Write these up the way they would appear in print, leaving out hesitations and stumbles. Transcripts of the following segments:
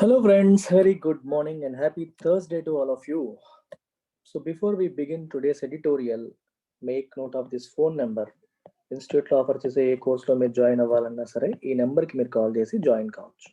Hello, friends. Very good morning and happy Thursday to all of you. So, before we begin today's editorial, make note of this phone number. ఇన్స్టిట్యూట్లో offer చేసే ఏ కోర్స్లో మీరు join అవ్వాలన్నా సరే ఈ నెంబర్కి మీరు కాల్ చేసి జాయిన్ కావచ్చు.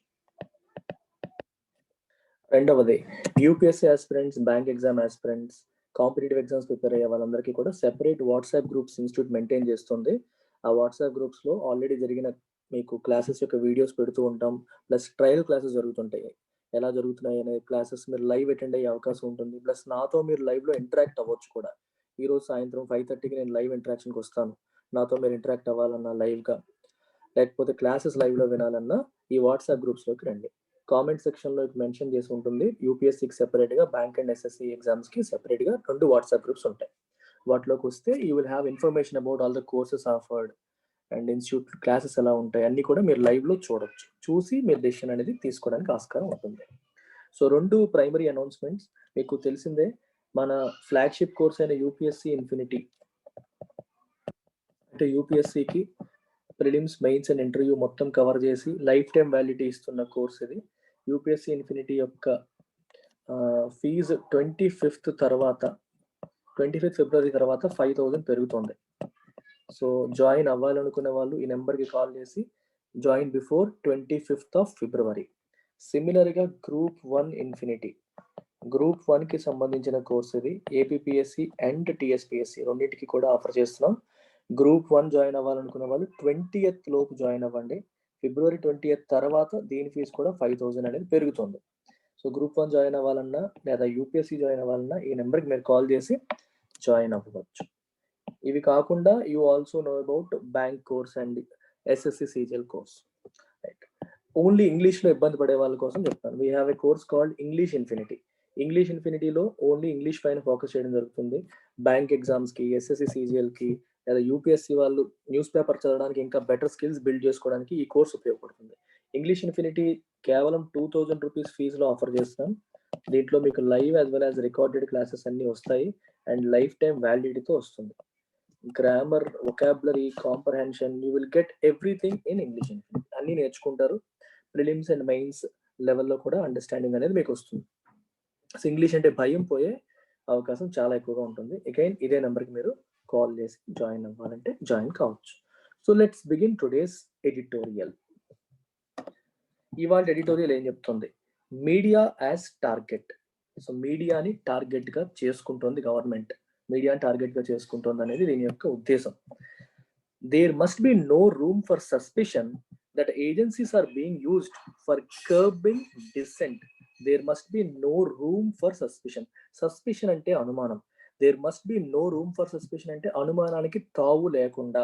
రెండవది, UPSC aspirants, bank exam aspirants, competitive exams prepare అయ్యే వాళ్ళందరికీ కూడా separate WhatsApp groups institute maintain చేస్తుంది. ఆ వాట్సాప్ గ్రూప్స్లో ఆల్రెడీ జరిగిన మీకు క్లాసెస్ యొక్క వీడియోస్ పెడుతూ ఉంటాం, ప్లస్ ట్రయల్ క్లాసెస్ జరుగుతుంటాయి. ఎలా జరుగుతున్నాయి అనే క్లాసెస్ మీరు లైవ్ అటెండ్ అయ్యే అవకాశం ఉంటుంది. ప్లస్ నాతో మీరు లైవ్లో ఇంటరాక్ట్ అవ్వచ్చు కూడా. ఈరోజు సాయంత్రం 5:30కి నేను లైవ్ ఇంటరాక్షన్కి వస్తాను. నాతో మీరు ఇంటరాక్ట్ అవ్వాలన్నా లైవ్గా, లేకపోతే క్లాసెస్ లైవ్లో వినాలన్నా ఈ వాట్సాప్ గ్రూప్స్లోకి రండి. కామెంట్ సెక్షన్లో మెన్షన్ చేసి ఉంటుంది. యూపీఎస్సీకి సెపరేట్గా, బ్యాంక్ అండ్ ఎస్ఎస్సి ఎగ్జామ్స్కి సెపరేట్గా 2 వాట్సాప్ గ్రూప్స్ ఉంటాయి. వాటిలోకి వస్తే you will have information about all the courses offered and institute classes ఎలా ఉంటాయి అన్నీ కూడా మీరు లైవ్లో చూడొచ్చు. చూసి మీరు డెసిషన్ అనేది తీసుకోవడానికి ఆస్కారం ఉంటుంది. So 2 primary announcements. మీకు తెలిసిందే, మన ఫ్లాగ్షిప్ కోర్స్ అయిన యూపీఎస్సీ ఇన్ఫినిటీ, అంటే యూపీఎస్సీకి ప్రిలిమ్స్, మెయిన్స్ అండ్ ఇంటర్వ్యూ మొత్తం కవర్ చేసి లైఫ్ టైం వ్యాలిడిటీ ఇస్తున్న కోర్స్ ఇది. యూపీఎస్సీ ఇన్ఫినిటీ యొక్క ఫీజు 25th ఫిబ్రవరి తర్వాత 5,000 పెరుగుతుంది. సో జాయిన్ అవ్వాలనుకునే వాళ్ళు ఈ నెంబర్కి కాల్ చేసి జాయిన్ బిఫోర్ 25th ఫిబ్రవరి. సిమిలర్గా గ్రూప్ 1 ఇన్ఫినిటీ, గ్రూప్ 1కి సంబంధించిన కోర్స్ ఇది. ఏపీపీఎస్సీ అండ్ టీఎస్పీఎస్సీ రెండింటికి కూడా ఆఫర్ చేస్తున్నాం. గ్రూప్ 1 జాయిన్ అవ్వాలనుకున్న వాళ్ళు 20th లోపు జాయిన్ అవ్వండి. ఫిబ్రవరి 20th తర్వాత దీని ఫీజు కూడా 5,000 అనేది పెరుగుతుంది. సో గ్రూప్ 1 జాయిన్ అవ్వాలన్నా లేదా యూపీఎస్సీ జాయిన్ అవ్వాలన్నా ఈ నెంబర్కి మీరు కాల్ చేసి జాయిన్ అవ్వచ్చు. ఇవి కాకుండా you also know about bank course and SSC CGL course. Right, only ఇంగ్లీష్లో ఇబ్బంది పడే వాళ్ళ కోసం చెప్తాను. We have a course called English infinity. English ఇన్ఫినిటీలో ఓన్లీ ఇంగ్లీష్ పైన ఫోకస్ చేయడం జరుగుతుంది. బ్యాంక్ ఎగ్జామ్స్కి, ఎస్ఎస్సి సీజీఎల్కి లేదా యూపీఎస్సీ వాళ్ళు న్యూస్ పేపర్ చదవడానికి, ఇంకా బెటర్ స్కిల్స్ బిల్డ్ చేసుకోవడానికి ఈ కోర్స్ ఉపయోగపడుతుంది. ఇంగ్లీష్ ఇన్ఫినిటీ కేవలం 2,000 రూపీస్ ఫీజులో ఆఫర్ చేస్తున్నాం. దీంట్లో మీకు live as well as recorded classes అన్నీ వస్తాయి అండ్ లైఫ్ టైం వ్యాలిడిటీతో వస్తుంది. Grammar, vocabulary, comprehension, you will get everything in English infinity. అన్నీ నేర్చుకుంటారు. ప్రిలిమ్స్ అండ్ మెయిన్స్ లెవెల్లో కూడా అండర్స్టాండింగ్ అనేది మీకు వస్తుంది. సో ఇంగ్లీష్ అంటే భయం పోయే అవకాశం చాలా ఎక్కువగా ఉంటుంది. అగైన్ ఇదే నెంబర్కి మీరు కాల్ చేసి జాయిన్ అవ్వాలంటే జాయిన్ కావచ్చు. So let's begin today's editorial. ఇవాళ ఎడిటోరియల్ ఏం చెప్తుంది? Media as target. సో మీడియాని టార్గెట్గా చేసుకుంటోంది గవర్నమెంట్. మీడియాని టార్గెట్గా చేసుకుంటోంది అనేది దీని యొక్క ఉద్దేశం. There must be no room for suspicion that agencies are being used for curbing dissent. There must be no room for suspicion. Suspicion అంటే అనుమానం. There must be no room for suspicion అంటే అనుమానానికి తావు లేకుండా,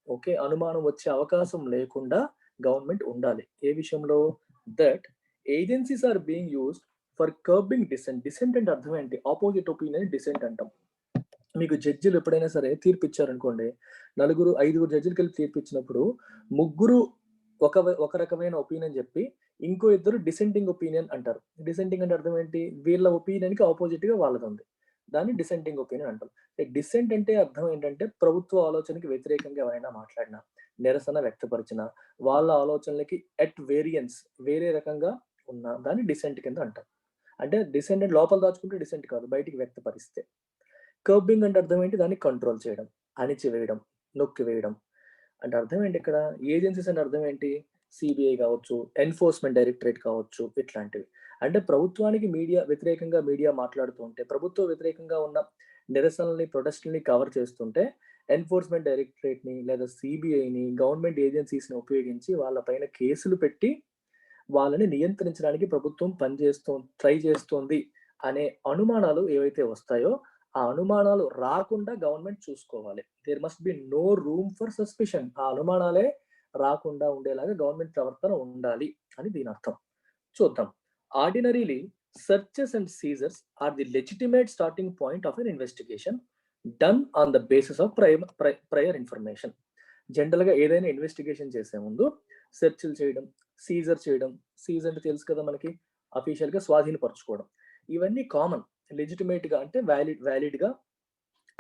ఓకే, అనుమానం వచ్చే అవకాశం లేకుండా government ఉండాలి. ఏ విషయంలో? That agencies are being used for curbing dissent. Dissent అంటే అర్థం ఏంటి? ఆపోజిట్ ఒపీనియన్ డిసెంట్ అంటాం. మీకు జడ్జిలు ఎప్పుడైనా సరే తీర్పు ఇచ్చారనుకోండి, 5 జడ్జిలు కలిపి తీర్పు ఇచ్చినప్పుడు ముగ్గురు ఒక రకమైన ఒపీనియన్ చెప్పి ఇంకో ఇద్దరు డిసెంటింగ్ ఒపీనియన్ అంటారు. డిసెంటింగ్ అంటే అర్థం ఏంటి? వీళ్ళ ఒపీనియన్కి ఆపోజిట్ గా వాళ్ళది ఉంది, దాన్ని డిసెంటింగ్ ఒపీనియన్ అంటాం. డిసెంట్ అంటే అర్థం ఏంటంటే ప్రభుత్వ ఆలోచనకి వ్యతిరేకంగా ఎవరైనా మాట్లాడినా, నిరసన వ్యక్తపరిచిన, వాళ్ళ ఆలోచనలకి ఎట్ వేరియన్స్, వేరే రకంగా ఉన్న దాన్ని డిసెంట్ కింద అంటాం. అంటే డిసెంట్ అంటే లోపల దాచుకుంటే డిసెంట్ కాదు, బయటికి వ్యక్తపరిస్తే. కర్బింగ్ అంటే అర్థం ఏంటి? దాన్ని కంట్రోల్ చేయడం, అణిచివేయడం, నొక్కివేయడం అంటే అర్థం ఏంటి? ఇక్కడ ఏజెన్సీస్ అంటే అర్థం ఏంటి? సిబిఐ కావచ్చు, ఎన్ఫోర్స్మెంట్ డైరెక్టరేట్ కావచ్చు, ఇట్లాంటివి. అంటే ప్రభుత్వానికి వ్యతిరేకంగా మీడియా మాట్లాడుతూ ఉంటే, ప్రభుత్వ వ్యతిరేకంగా ఉన్న నిరసనల్ని, ప్రొటెస్ట్ని కవర్ చేస్తుంటే ఎన్ఫోర్స్మెంట్ డైరెక్టరేట్ని లేదా సిబిఐని, గవర్నమెంట్ ఏజెన్సీస్ని ఉపయోగించి వాళ్ళపైన కేసులు పెట్టి వాళ్ళని నియంత్రించడానికి ప్రభుత్వం ట్రై చేస్తోంది అనే అనుమానాలు ఏవైతే వస్తాయో ఆ అనుమానాలు రాకుండా గవర్నమెంట్ చూసుకోవాలి. There must be no room for suspicion. ఆ అనుమానాలే రాకుండా ఉండేలాగా గవర్నమెంట్ ప్రవర్తన ఉండాలి అని దీని అర్థం. చూద్దాం. Ordinarily searches and seizures are the legitimate starting point of an investigation done on the basis of prior information. జనరల్గా ఏదైనా ఇన్వెస్టిగేషన్ చేసే ముందు సెర్చ్లు చేయడం, సీజర్ చేయడం, సీజ్ అంటే తెలుసు కదా మనకి, అఫీషియల్గా స్వాధీనపరచుకోవడం, ఇవన్నీ కామన్. లెజిటిమేట్ గా అంటే వ్యాలిడ్ గా,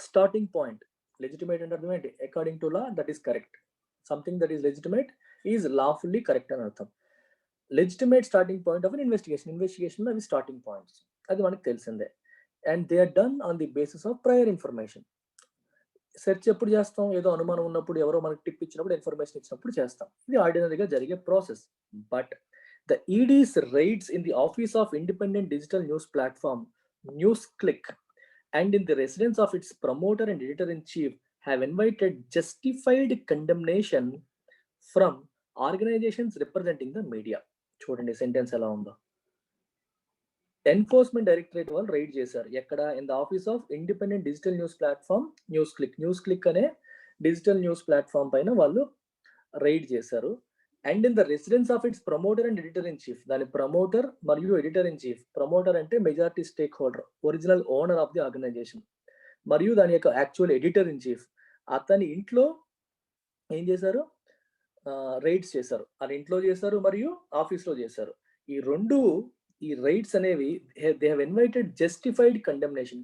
స్టార్టింగ్ పాయింట్. లెజిటిమేట్ అంటే అర్థం ఏంటి? According to law that is correct. Something that is legitimate is lawfully correct అని అర్థం. Legitimate starting point of an investigation అవి స్టార్టింగ్ పాయింట్స్, అది మనకు తెలిసిందే. And they are done on the basis of prior information. Search ఎప్పుడు చేస్తాం? ఏదో అనుమానం ఉన్నప్పుడు, ఎవరో మనకి టిప్ ఇచ్చినప్పుడు, ఇన్ఫర్మేషన్ ఇచ్చినప్పుడు చేస్తాం. ఇది ఆర్డినరీగా జరిగే process. But the ED's raids in the office of independent digital news platform news click and in the residence of its promoter and editor in chief have invited justified condemnation from organisations representing the media. చూడండి sentence ఎలా ఉందో. Enforcement directorate వాళ్ళు raid చేశారు ఎక్కడ? In the office of independent digital news platform news click అనే digital news platform పైన వాళ్ళు raid చేశారు. And in the residence of its promoter and editor in chief, దాని ప్రమోటర్ మరియు ఎడిటర్ ఇన్ చీఫ్. ప్రమోటర్ అంటే majority stake holder, original owner of the organisation, మరియు దాని యొక్క యాక్చువల్ ఎడిటర్ ఇన్ చీఫ్. అతని ఇంట్లో ఏం చేశారు? రైడ్స్ చేశారు. అది ఇంట్లో చేశారు మరియు ఆఫీస్లో చేశారు. ఈ రైట్స్ అనేవి they have invited justified condemnation.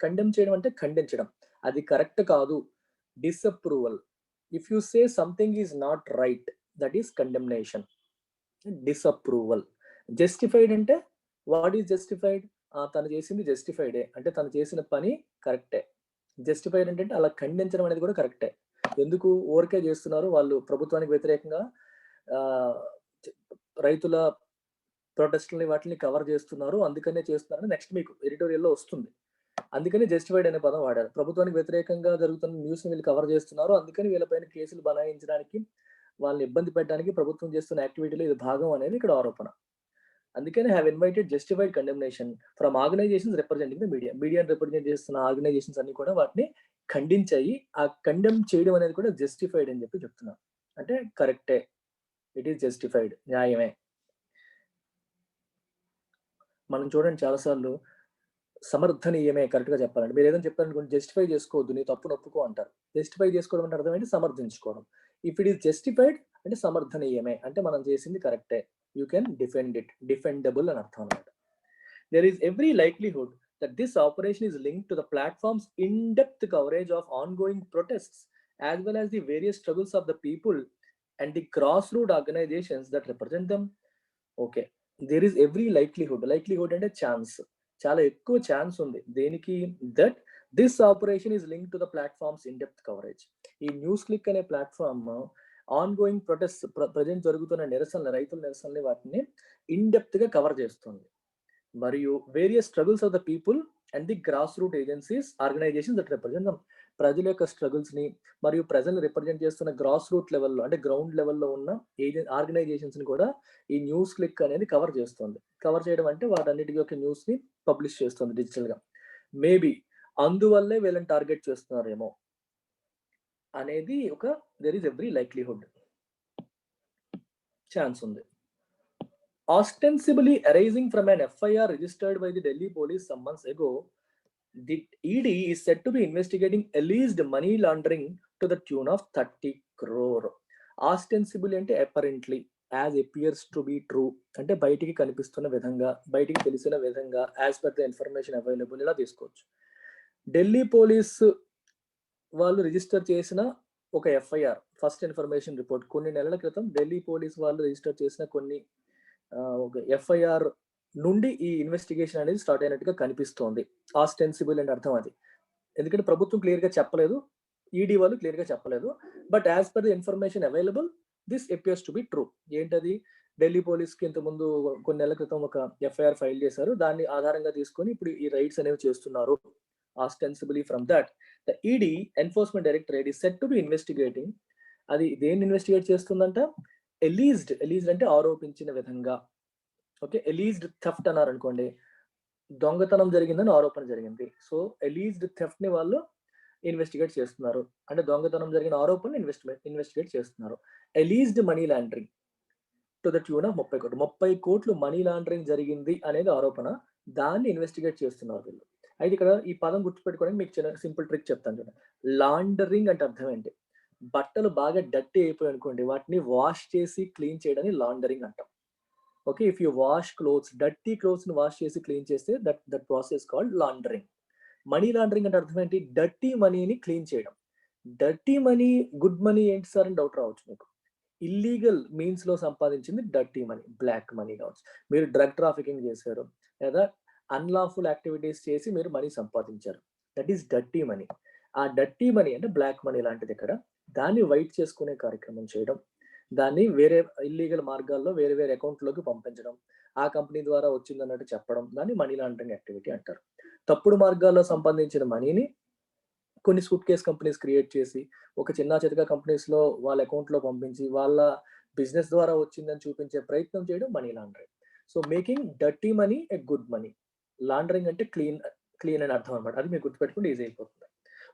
Condemn చేయడం అంటే ఖండించడం, అది కరెక్ట్ కాదు, disapproval. If you say something is not right, that is condemnation. Disapproval. Justified అంటే వాట్ ఈస్ జస్టిఫైడ్? తను చేసింది జస్టిఫైడే అంటే తను చేసిన పని కరెక్టే. జస్టిఫైడ్ అంటే అలా ఖండించడం అనేది కూడా కరెక్టే. ఎందుకు ఊరికే చేస్తున్నారు? వాళ్ళు ప్రభుత్వానికి వ్యతిరేకంగా రైతుల ప్రొటెస్ట్లని వాటిని కవర్ చేస్తున్నారు, అందుకనే చేస్తున్నారు. నెక్స్ట్ మీకు ఎడిటోరియల్లో వస్తుంది. అందుకని జస్టిఫైడ్ అనే పదం వాడారు. ప్రభుత్వానికి వ్యతిరేకంగా జరుగుతున్న న్యూస్ని వీళ్ళు కవర్ చేస్తున్నారు, అందుకని వీళ్ళపైన కేసులు బనాయించడానికి, వాళ్ళని ఇబ్బంది పెట్టడానికి ప్రభుత్వం చేస్తున్న యాక్టివిటీలో ఇది భాగం అనేది ఇక్కడ ఆరోపణ. అందుకని have invited justified condemnation from organisations representing the మీడియాని రిప్రజెంట్ చేస్తున్న ఆర్గనైజేషన్స్ అన్ని కూడా వాటిని ఖండించాయి. ఆ కండెమ్ చేయడం అనేది కూడా జస్టిఫైడ్ అని చెప్పి చెప్తున్నారు. అంటే కరెక్టే, ఇట్ ఈస్ జస్టిఫైడ్, న్యాయమే. మనం చూడండి చాలాసార్లు సమర్థనీయమే కరెక్ట్గా చెప్పాలంటే. మీరు ఏదైనా చెప్పారనుకోండి, జస్టిఫై చేసుకోవద్దు, నీ తప్పును ఒప్పుకో అంటారు. జస్టిఫై చేసుకోవడం అంటే అర్థం ఏంటి? సమర్థించుకోవడం. ఇఫ్ ఇట్ ఈస్ జస్టిఫైడ్ అంటే సమర్థనీయమే, అంటే మనం చేసింది కరెక్టే, you can defend it, defendable అని అర్థం అనమాట. There is every likelihood that this operation is linked to the platform's in-depth coverage of ongoing protests, as well as the various struggles of the people and the grassroots organizations that represent them. Okay, there is every likelihood. Likelihood అంటే chance, చాలా ఎక్కువ chance ఉంది. దేనికి? That this operation is link to the platforms in depth coverage. ఈ news click అనే platform on going protest, present జరుగుతున్న నిరసనలు, రైతుల నిరసనలు, వాటిని ఇన్ డెప్త్ గా కవర్ చేస్తుంది. మరియు various struggles of the people and the grass root agencies organisation that represent them. ప్రజల యొక్క స్ట్రగుల్స్ ని మరియు ప్రజలను రిప్రజెంట్ చేస్తున్న గ్రాస్ రూట్ లెవెల్లో, అంటే గ్రౌండ్ లెవెల్లో ఉన్న ఆర్గనైజేషన్స్ ని కూడా ఈ న్యూస్ క్లిక్ అనేది కవర్ చేస్తుంది. కవర్ చేయడం అంటే వాటన్నిటి యొక్క న్యూస్ ని పబ్లిష్ చేస్తుంది డిజిటల్ గా. మేబీ అందువల్లే వీళ్ళని టార్గెట్ చేస్తున్నారేమో అనేది ఒక there is every likelihood, chance ఉంది. Ostensibly arising from an FIR registered by the Delhi police some months ago, the ED is said to be investigating alleged money laundering to the tune of 30 crore. Ostensibly అంటే apparently, as appears to be true అంటే బయటికి కనిపిస్తున్న విధంగా, బయటికి తెలిసిన విధంగా, as per the information available, ఇలా తీసుకోవచ్చు. ఢిల్లీ పోలీస్ వాళ్ళు రిజిస్టర్ చేసిన ఒక FIR, ఫస్ట్ ఇన్ఫర్మేషన్ రిపోర్ట్, కొన్ని నెలల క్రితం ఢిల్లీ పోలీస్ వాళ్ళు రిజిస్టర్ చేసిన కొన్ని ఒక FIR నుండి ఈ ఇన్వెస్టిగేషన్ అనేది స్టార్ట్ అయినట్టుగా కనిపిస్తోంది. ఆస్టెన్సిబుల్ అంటే అర్థం అది. ఎందుకంటే ప్రభుత్వం క్లియర్ గా చెప్పలేదు, ఈడీ వాళ్ళు క్లియర్ గా చెప్పలేదు. But as per the information available, this appears to be true. ఏంటది? ఢిల్లీ పోలీస్కి ఇంతకుముందు కొన్ని నెలల క్రితం ఒక FIR ఫైల్ చేశారు, దాన్ని ఆధారంగా తీసుకొని ఇప్పుడు ఈ రైడ్స్ అనేవి చేస్తున్నారు. Ostensibly from that the ED enforcement directorate is set to be investigating. అది దేన్ని ఇన్వెస్టిగేట్ చేస్తుందంట? ఎలీజ్డ్ అంటే ఆరోపించిన విధంగా. ఓకే, ఎలీజ్డ్ థెఫ్ట్ అన్నారు అనుకోండి, దొంగతనం జరిగిందని ఆరోపణ జరిగింది. సో ఎలీజ్డ్ థెఫ్ట్ ని వాళ్ళు ఇన్వెస్టిగేట్ చేస్తున్నారు, అంటే దొంగతనం జరిగిన ఆరోపణలు ఇన్వెస్టిగేట్ చేస్తున్నారు. Alleged money laundering to the tune of 30 కోట్లు మనీ లాండరింగ్ జరిగింది అనేది ఆరోపణ, దాన్ని ఇన్వెస్టిగేట్ చేస్తున్నారు వీళ్ళు. అయితే ఇక్కడ ఈ పదం గుర్తుపెట్టుకోవడానికి మీకు చిన్న సింపుల్ ట్రిక్ చెప్తాను చూడండి. లాండరింగ్ అంటే అర్థం ఏంటి? బట్టలు బాగా డర్టీ అయిపోయి అనుకోండి, వాటిని వాష్ చేసి క్లీన్ చేయడాన్ని లాండరింగ్ అంటాం. Okay, if you wash clothes, dirty clothes ని వాష్ చేసి క్లీన్ చేస్తే that process called laundering. Money laundering అంటే అర్థం ఏంటి? డర్టీ మనీని క్లీన్ చేయడం. డర్టీ మనీ, గుడ్ మనీ ఏంటి సార్ అని డౌట్ రావచ్చు మీకు. ఇల్లీగల్ మీన్స్ లో సంపాదించింది డర్టీ మనీ, బ్లాక్ మనీ కావచ్చు. మీరు డ్రగ్ ట్రాఫికింగ్ చేశారు లేదా అన్లాఫుల్ యాక్టివిటీస్ చేసి మీరు మనీ సంపాదించారు, దట్ ఈస్ డర్టీ మనీ. ఆ డర్టీ మనీ అంటే బ్లాక్ మనీ లాంటిది. ఇక్కడ దాన్ని వైట్ చేసుకునే కార్యక్రమం చేయడం, దాన్ని వేరే ఇల్లీగల్ మార్గాల్లో వేరే వేరే అకౌంట్లోకి పంపించడం, ఆ కంపెనీ ద్వారా వచ్చిందన్నట్టు చెప్పడం, దాన్ని మనీ లాండరింగ్ యాక్టివిటీ అంటారు. తప్పుడు మార్గాల్లో సంపాదించిన మనీని కొన్ని సూట్ కేస్ కంపెనీస్ క్రియేట్ చేసి ఒక చిన్న చితక కంపెనీస్లో వాళ్ళ అకౌంట్లో పంపించి వాళ్ళ బిజినెస్ ద్వారా వచ్చిందని చూపించే ప్రయత్నం చేయడం money laundering. So making dirty money a good money. Laundering అంటే క్లీన్ అని అర్థం అనమాట. అది మీరు గుర్తుపెట్టుకుంటే ఈజీ అయిపోతుంది.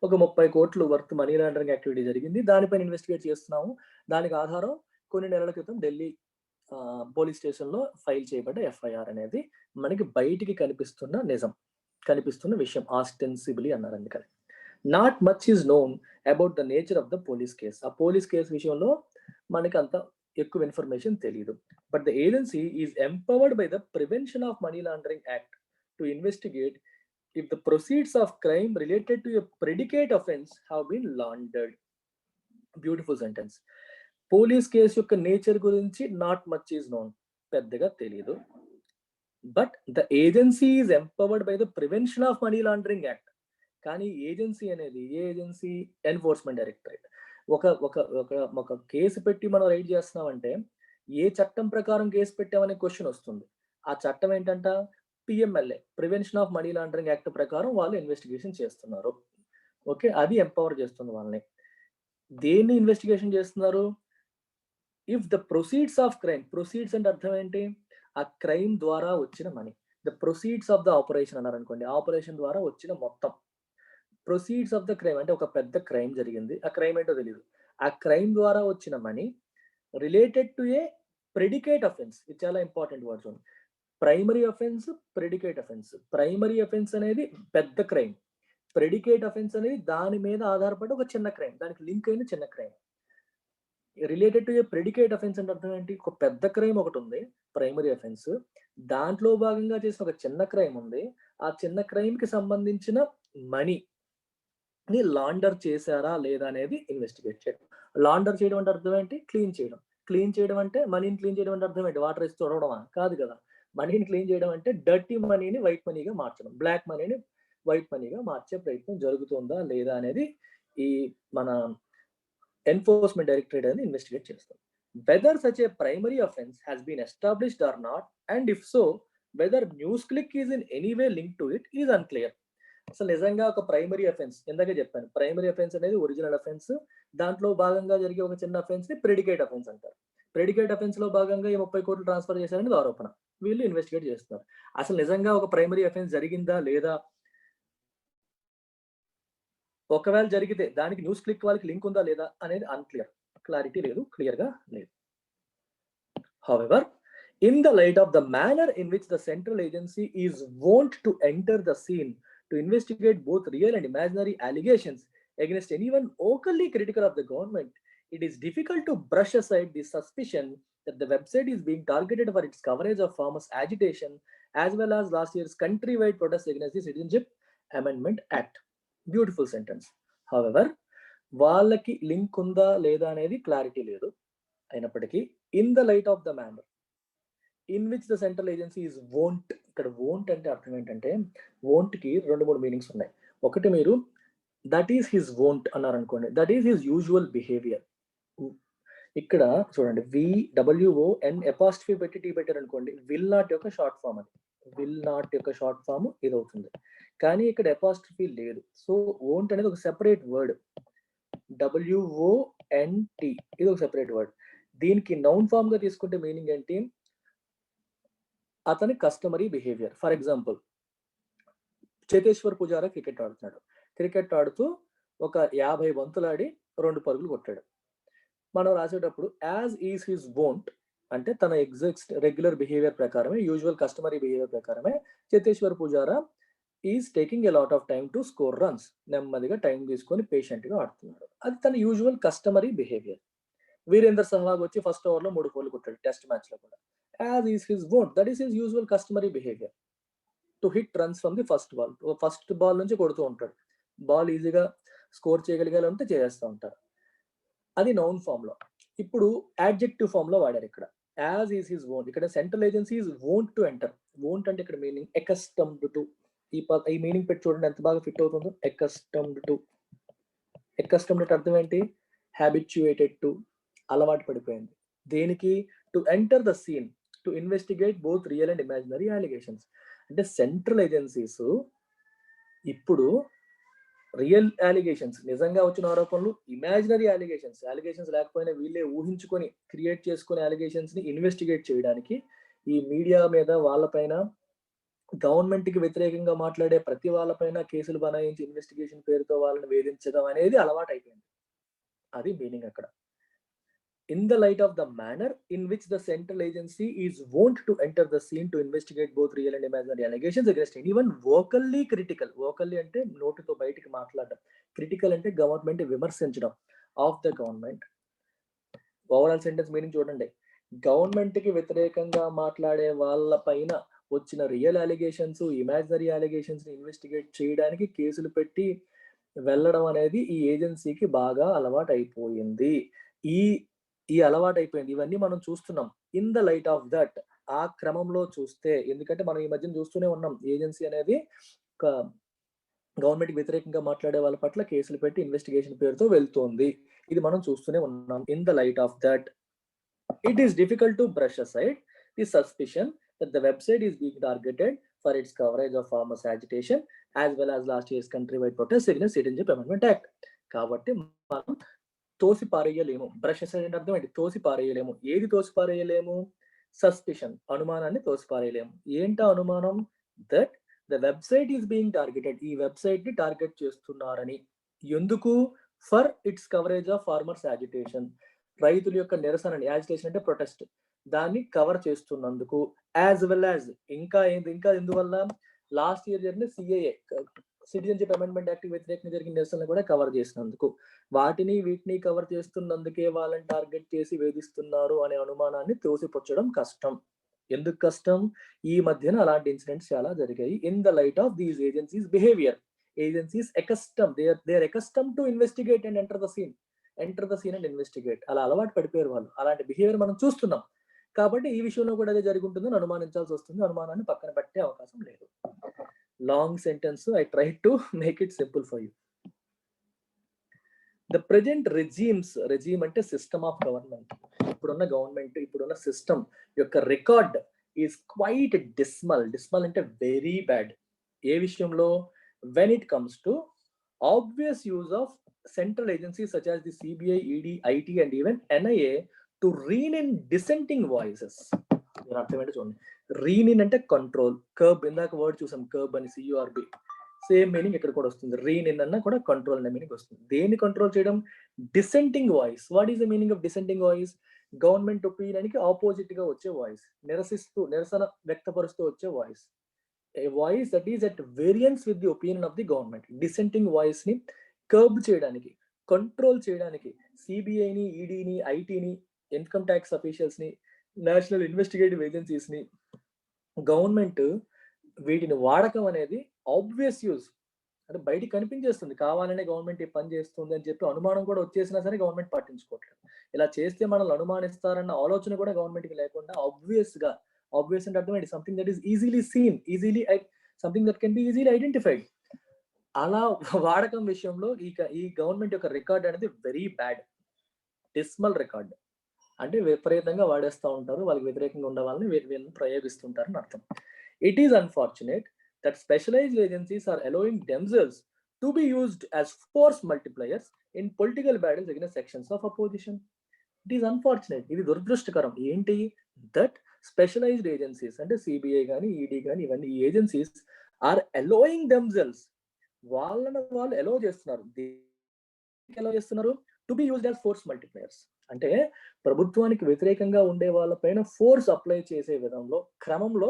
ఒక 30 కోట్లు వర్త్ మనీ లాండరింగ్ యాక్టివిటీ జరిగింది, దానిపైన ఇన్వెస్టిగేట్ చేస్తున్నాము. దానికి ఆధారం కొన్ని నెలల క్రితం ఢిల్లీ పోలీస్ స్టేషన్లో ఫైల్ చేయబడ్డ ఎఫ్ఐఆర్ అనేది మనకి బయటికి కనిపిస్తున్న విషయం. ఆస్టెన్సిబిలీ అన్నారు అందుకని. Not much is known about the nature of the police case. ఆ పోలీస్ కేసు విషయంలో మనకి అంత ఎక్కువ ఇన్ఫర్మేషన్ తెలియదు. But the agency is empowered by the prevention of money laundering act to investigate if the proceeds of crime related to a predicate offense have been laundered. Beautiful sentence. Police case యొక్క nature గురించి not much is known, పెద్దగా తెలియదు. But the agency is empowered by the prevention of money laundering act. కానీ agency అనేది ఏ agency? Enforcement directorate. ఒక case పెట్టి మనం ride చేస్తున్నామంటే ఏ చట్టం ప్రకారం కేసు పెట్టామనే క్వశ్చన్ వస్తుంది. ఆ చట్టం ఏంటంట? PMLA, prevention of money laundering act ప్రకారం వాళ్ళు ఇన్వెస్టిగేషన్ చేస్తున్నారు. ఓకే, అది ఎంపవర్ చేస్తుంది వాళ్ళని. దేన్ని ఇన్వెస్టిగేషన్ చేస్తున్నారు? If the proceeds of crime, proceeds అంటే అర్థం ఏంటి? ఆ క్రైమ్ ద్వారా వచ్చిన money. The proceeds of the operation అన్నారు అనుకోండి, ఆపరేషన్ ద్వారా వచ్చిన మొత్తం. ప్రొసీడ్స్ ఆఫ్ ద క్రైమ్ అంటే ఒక పెద్ద క్రైమ్ జరిగింది, ఆ క్రైమ్ ఏంటో తెలియదు. ఆ క్రైమ్ ద్వారా వచ్చిన money related to A predicate offence. ఇది చాలా important words. Primary offence, predicate offence. Primary offence అనేది పెద్ద క్రైమ్, ప్రెడికేట్ అఫెన్స్ అనేది దాని మీద ఆధారపడి ఒక చిన్న క్రైమ్, దానికి లింక్ అయిన చిన్న crime. Related to A predicate offence అంటే అర్థం ఏంటి? ఒక పెద్ద క్రైమ్ ఒకటి ఉంది, ప్రైమరీ అఫెన్స్, దాంట్లో భాగంగా చేసిన ఒక చిన్న క్రైమ్ ఉంది. ఆ చిన్న క్రైమ్ కి సంబంధించిన మనీని లాండర్ చేశారా లేదా అనేది ఇన్వెస్టిగేట్ చేయడం. లాండర్ చేయడం అంటే అర్థం ఏంటి? క్లీన్ చేయడం. క్లీన్ చేయడం అంటే మనీని క్లీన్ చేయడం అంటే అర్థం ఏంటి? వాటర్ వేసి తొడవడమా? కాదు కదా. మనీని క్లీన్ చేయడం అంటే డర్టీ మనీని వైట్ మనీగా మార్చడం, బ్లాక్ మనీని వైట్ మనీగా మార్చే ప్రయత్నం జరుగుతుందా లేదా అనేది ఈ మన ఎన్ఫోర్స్మెంట్ డైరెక్టరేట్ అనేది ఇన్వెస్టిగేట్ చేస్తుంది. Whether such a primary offence has been established or not, and if so whether news click is in any way link to it is unclear. అసలు నిజంగా ఒక ప్రైమరీ అఫెన్స్, ఇందాకే చెప్పాను, ప్రైమరీ అఫెన్స్ అనేది original offence, దాంట్లో భాగంగా జరిగే ఒక చిన్న అఫెన్స్ ని ప్రెడికేట్ అఫెన్స్ అంటారు. ప్రెడికేట్ అఫెన్స్ లో భాగంగా ఈ 30 కోట్లు ట్రాన్స్ఫర్ చేశారనేది ఆరోపణ. వీళ్ళు ఇన్వెస్టిగేట్ చేస్తున్నారు. అసలు నిజంగా ఒక ప్రైమరీ అఫెన్స్ జరిగిందా లేదా, ఒకవేళ జరిగితే దానికి న్యూస్ క్లిక్ వాళ్ళకి లింక్ ఉందా లేదా అనేది అన్క్లియర్. క్లారిటీ లేదు, క్లియర్ గా లేదు. However, in the light of the manner in which the central agency is wont to enter the scene to investigate both real and imaginary allegations against anyone vocally critical of the government, it is difficult to brush aside the suspicion that the website is being targeted for its coverage of farmers' agitation as well as last year's countrywide protests against the Citizenship Amendment Act. Beautiful sentence. However, వాళ్ళకి link ఉందా లేదా అనేది clarity లేదు. అయినప్పటికీ in the light of the manner in which the central agency is wont. ఇక్కడ wont అంటే అర్థం ఏంటంటే, వోంట్ కి 2-3 మీనింగ్స్ ఉన్నాయి. ఒకటి, మీరు దట్ ఈస్ హిజ్ వోంట్ అన్నారు అనుకోండి, that is his usual behaviour. ఇక్కడ చూడండి, VWON ఎపాస్ట్రఫీ పెట్టి టీ పెట్టారు అనుకోండి, విల్ నాట్ యొక్క షార్ట్ ఫామ్, అది విల్ నాట్ యొక్క షార్ట్ ఫామ్ ఇది అవుతుంది. కానీ ఇక్కడ ఎపాస్ట్రఫీ లేదు. సో వోంట్ అనేది ఒక సెపరేట్ వర్డ్, WONT, ఇది ఒక సెపరేట్ వర్డ్. దీనికి నౌన్ ఫామ్ గా తీసుకుంటే మీనింగ్ ఏంటి? అతని customary behaviour. For example, Cheteshwar Pujara cricket ఆడుతున్నాడు. క్రికెట్ ఆడుతూ ఒక 50 బంతులాడి 2 పరుగులు కొట్టాడు. మనం రాసేటప్పుడు యాజ్ ఈజ్ హిజ్ వోంట్ అంటే తన ఎగ్జాక్ట్ రెగ్యులర్ బిహేవియర్ ప్రకారమే, యూజువల్ కస్టమరీ బిహేవియర్ ప్రకారమే Cheteshwar Pujara is taking a lot of time to score runs. నెమ్మదిగా టైం తీసుకొని పేషెంట్ గా ఆడుతున్నాడు. అది తన usual customary behaviour. Virender Sehwag వచ్చి ఫస్ట్ ఓవర్ లో 3 ఫోర్లు కొట్టాడు టెస్ట్ మ్యాచ్ లో కూడా. As is his won't, that is his usual customary behaviour to hit runs from the first ball. First ball నుంచి కొడుతూ ఉంటాడు. బాల్ ఈజీగా స్కోర్ చేయగలిగాలంటే చేస్తూ ఉంటారు. అది నౌన్ ఫామ్ లో. ఇప్పుడు యాడ్జెక్టివ్ ఫామ్ లో వాడారు ఇక్కడ. As is his own. ఇక్కడ central agencies wont to enter. Wont అంటే ఇక్కడ మీనింగ్ అకస్టమ్డ్ టు. ఈ మీనింగ్ పెట్టి చూడండి ఎంత బాగా ఫిట్ అవుతుందో. Accustomed to. అకస్టమ్డ్ అంటే అర్థం ఏంటి? హ్యాబిచ్యుయేటెడ్ టు, అలవాటు పడిపోయింది. దేనికి? To enter the scene to investigate both real and imaginary allegations. అంటే సెంట్రల్ ఏజెన్సీస్ ఇప్పుడు రియల్ అలిగేషన్స్, నిజంగా వచ్చిన ఆరోపణలు, ఇమాజినరీ అలిగేషన్స్ లేకపోయినా వీళ్ళే ఊహించుకొని క్రియేట్ చేసుకునే అలిగేషన్స్ ని ఇన్వెస్టిగేట్ చేయడానికి ఈ మీడియా మీద వాళ్ళపైన, గవర్నమెంట్ కి వ్యతిరేకంగా మాట్లాడే ప్రతి వాళ్ళపైన కేసులు బనాయించి ఇన్వెస్టిగేషన్ పేరుతో వాళ్ళని వేధించడం అనేది అలవాటు అయిపోయింది. అది మీనింగ్ అక్కడ. In the light of the manner in which the central agency is wont to enter the scene to investigate both real and imaginary allegations against anyone vocally critical. Vocally అంటే నోటితో బయటికి మాట్లాడడం, క్రిటికల్ అంటే government విమర్శించడం of the government. Overall sentence meaning చూడండి. Government కి వ్యతిరేకంగా మాట్లాడే వాళ్ళ పైన వచ్చిన రియల్ అలిగేషన్స్, ఇమాజినరీ అలిగేషన్స్ ని ఇన్వెస్టిగేట్ చేయడానికి కేసులు పెట్టి వెళ్ళడం అనేది ఈ ఏజెన్సీకి బాగా అలవాటు అయిపోయింది. ఈ అలవాటు అయిపోయింది. ఇవన్నీ మనం చూస్తున్నాం. In the light of that, ఆ క్రమంలో చూస్తే, ఎందుకంటే మనం ఈ మధ్యన చూస్తూనే ఉన్నాం ఏజెన్సీ అనేది గవర్నమెంట్ కి వ్యతిరేకంగా మాట్లాడే వాళ్ళ పట్ల కేసులు పెట్టి ఇన్వెస్టిగేషన్ పేరుతో వెళ్తోంది. ఇది మనం చూస్తూనే ఉన్నాం. In the light of that, it is difficult to brush aside the suspicion that the website is being targeted for its coverage of farmers agitation as well as last year's countrywide protest against Citizenship Amendment Act. కాబట్టి మనం తోసి పారేయలేము. Brush aside అంటే అర్థం ఏంటి? తోసి పారేయలేము. ఏది తోసి పారేయలేము? Suspicion, అనుమానాన్ని తోసి పారేయలేము. ఏంటా అనుమానం? That the website is being targeted, ఈ వెబ్సైట్ ని టార్గెట్ చేస్తున్నారని. ఎందుకు? For it's coverage of farmers agitation, రైతుల యొక్క నిరసనని, యాజిటేషన్ అంటే ప్రొటెస్ట్, దాన్ని కవర్ చేస్తున్నందుకు. యాజ్ వెల్ యాజ్ ఇంకా ఎందువల్ల? లాస్ట్ ఇయర్ జరిగిన సిఏఏ, సిటిజన్షిప్ అమెండ్మెంట్ యాక్ట్ వ్యతిరేకంగా జరిగిన నిరసనలు కూడా కవర్ చేసినందుకు. వీటిని కవర్ చేస్తున్నందుకే వాళ్ళని టార్గెట్ చేసి వేధిస్తున్నారు అనే అనుమానాన్ని తోసిపుచ్చడం కష్టం. ఎందుకు కష్టం? ఈ మధ్యన అలాంటి ఇన్సిడెంట్స్ చాలా జరిగాయి. In the light of these agencies behaviour, agencies they are accustomed to investigate and enter the scene and investigate. అలా అలవాటు పడిపోయారు వాళ్ళు. అలాంటి బిహేవియర్ మనం చూస్తున్నాం. కాబట్టి ఈ విషయంలో కూడా అదే జరుగుతుందని అనుమానించాల్సి వస్తుంది. అనుమానాన్ని పక్కన పెట్టే అవకాశం లేదు. Long sentence, I try to make it simple for you. The present regime అంటే సిస్టమ్ ఆఫ్ గవర్నమెంట్. ఇప్పుడున్న గవర్నమెంట్, ఇప్పుడున్న సిస్టమ్ యొక్క record is quite dismal. Dismal అంటే వెరీ బ్యాడ్. ఏ విషయంలో? When it comes to obvious use of central agencies such as the CBI, ED, IT and even NIA to rein in dissenting voices. అర్థమైతే చూడండి. Reign in అంటే control, curb, ఇందాక word చూసాం curb అని, CURB, same meaning ఇక్కడ కూడా వస్తుంది. Reign in అన్న కూడా కంట్రోల్ అనే మీనింగ్ వస్తుంది. దేన్ని కంట్రోల్ చేయడం? Dissenting voice. What is the meaning of dissenting voice? Government opinion కి ఆపోజిట్ గా వచ్చే వాయిస్, నిరసన వ్యక్తపరుస్తూ వచ్చే voice. A voice that is at variance with the opinion of the government. Dissenting voice ని కర్బ్ చేయడానికి, కంట్రోల్ చేయడానికి సిబిఐని, ఈడీని, ఐటీని, ఇన్కమ్ ట్యాక్స్ అఫీషియల్స్ ని, నేషనల్ ఇన్వెస్టిగేటివ్ ఏజెన్సీస్ ని, గవర్నమెంట్ వీటిని వాడకం అనేది ఆబ్వియస్ యూజ్ అంటే బయటికి కనిపించేస్తుంది. కావాలనే గవర్నమెంట్ ఈ పని చేస్తుంది అని చెప్పి అనుమానం కూడా వచ్చేసినా సరే గవర్నమెంట్ పట్టించుకోవట్లేదు. ఇలా చేస్తే మనల్ని అనుమానిస్తారన్న ఆలోచన కూడా గవర్నమెంట్ కి లేకుండా ఆబ్వియస్ అంటే అర్థం ఏంటి? Something that is easily seen, something that can be easily identified. అలా వాడకం విషయంలో ఈ గవర్నమెంట్ యొక్క రికార్డ్ అనేది వెరీ బ్యాడ్, డిస్మల్ రికార్డ్. అంటే విపరీతంగా వాడేస్తూ ఉంటారు, వాళ్ళకి వ్యతిరేకంగా ఉన్న వాళ్ళని వీళ్ళని ప్రయోగిస్తుంటారని అర్థం. It is unfortunate that specialised agencies are allowing themselves to be used as force multipliers in political battles against sections of opposition. It is unfortunate, ఇది దురదృష్టకరం. ఏంటి? దట్ స్పెషలైజ్డ్ ఏజెన్సీస్ అంటే సిబిఐ కానీ, ఈడీ కానీ, ఇవన్నీ ఈ ఏజెన్సీస్ ఆర్ అలోయింగ్ దెమ్సెల్వ్స్, వాళ్ళను వాళ్ళు అలో చేస్తున్నారు. ఎలా చేస్తున్నారు? To be used as force multipliers. అంటే ప్రభుత్వానికి వ్యతిరేకంగా ఉండే వాళ్ళపైన ఫోర్స్ అప్లై చేసే క్రమంలో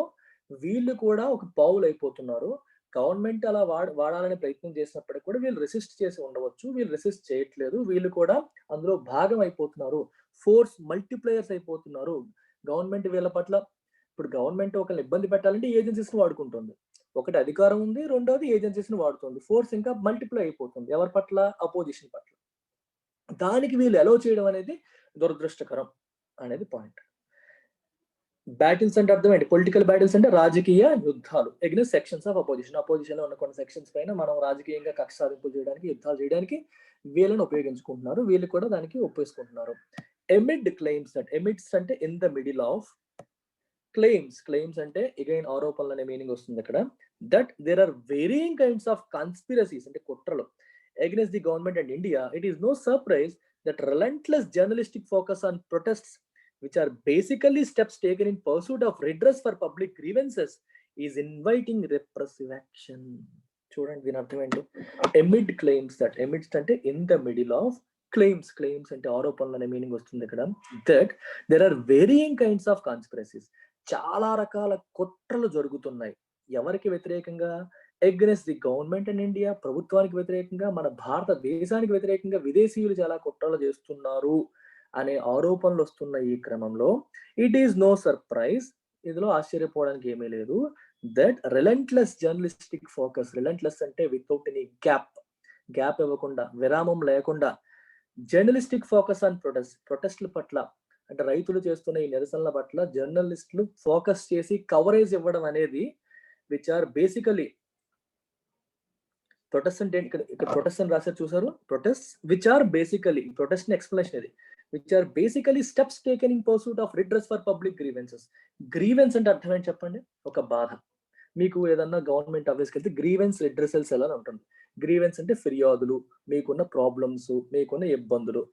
వీళ్ళు కూడా ఒక పావులు అయిపోతున్నారు. గవర్నమెంట్ అలా వాడాలని ప్రయత్నం చేసినప్పటికీ కూడా వీళ్ళు రెసిస్ట్ చేసి ఉండవచ్చు, వీళ్ళు రెసిస్ట్ చేయట్లేదు, వీళ్ళు కూడా అందులో భాగం అయిపోతున్నారు, ఫోర్స్ మల్టిప్లయర్స్ అయిపోతున్నారు. గవర్నమెంట్ వీళ్ళ పట్ల, ఇప్పుడు గవర్నమెంట్ ఒకరిని ఇబ్బంది పెట్టాలంటే ఏజెన్సీస్ ని వాడుకుంటుంది. ఒకటి అధికారం ఉంది, రెండోది ఏజెన్సీస్ ని వాడుతుంది. ఫోర్స్ ఇంకా మల్టిప్లై అయిపోతుంది. ఎవరి పట్ల? అపోజిషన్ పట్ల. దానికి వీళ్ళు అలో చేయడం అనేది దురదృష్టకరం అనేది పాయింట్. బ్యాటిల్స్ అంటే అర్థం ఏంటి? పొలిటికల్ బ్యాటిల్స్ అంటే రాజకీయ యుద్ధాలు against sections of opposition. Opposition లో ఉన్న కొన్ని సెక్షన్స్ పైన మనం రాజకీయంగా కక్ష సాధింపులు చేయడానికి, యుద్ధాలు చేయడానికి వీళ్ళని ఉపయోగించుకుంటున్నారు. వీళ్ళు కూడా దానికి ఉపయోగించుకుంటున్నారు. ఎమిడ్ క్లెయిమ్స్ దట్, ఎమిడ్స్ అంటే in the middle of, claims అంటే అగైన్ ఆరోపణలు అనే మీనింగ్ వస్తుంది ఇక్కడ. That there are varying kinds of conspiracies అంటే కుట్రలు against the government and India. It is no surprise that relentless journalistic focus on protests, which are basically steps taken in pursuit of redress for public grievances, is inviting repressive action. చూడండి దీని అర్థం ఏంటి? Amid claims that, amidst అంటే in the middle of, claims అంటే ఆరోపణలు అనే meaning వస్తుంది ఇక్కడ. That there are varying kinds of conspiracies, చాలా రకాల కుట్రలు జరుగుతున్నాయి. ఎవరికి వ్యతిరేకంగా? Against the government and India, ప్రభుత్వానికి వ్యతిరేకంగా, మన భారతదేశానికి వ్యతిరేకంగా విదేశీయులు చాలా కుట్రలు చేస్తున్నారు అనే ఆరోపణలు వస్తున్న ఈ క్రమంలో ఇట్ ఈస్ నో సర్ప్రైజ్, ఇందులో ఆశ్చర్యపోవడానికి ఏమీ లేదు, that relentless journalistic focus, relentless అంటే వితౌట్ ఎనీ గ్యాప్ ఇవ్వకుండా, విరామం లేకుండా జర్నలిస్టిక్ ఫోకస్ ఆన్ ప్రొటెస్ట్ల పట్ల అంటే రైతులు చేస్తున్న ఈ నిరసనల పట్ల జర్నలిస్టులు ఫోకస్ చేసి కవరేజ్ ఇవ్వడం అనేది, విచ్ ఆర్ బేసికలీ ప్రొటెస్ట్ అంటే ఇక్కడ ప్రొటెస్ట్ అని రాశారు చూసారు, protest which are basically, protest explanation ఇది, which are basically steps taken in pursuit of redress for public grievances. Grievance అంటే అర్థం ఏంటి చెప్పండి? ఒక బాధ. మీకు ఏదన్నా గవర్నమెంట్ ఆఫీస్కి వెళ్తే గ్రీవెన్స్ రిడ్రెసల్ సెల్ అని ఉంటుంది. గ్రీవెన్స్ అంటే ఫిర్యాదులు, మీకున్న ప్రాబ్లమ్స్, మీకున్న ఇబ్బందులు.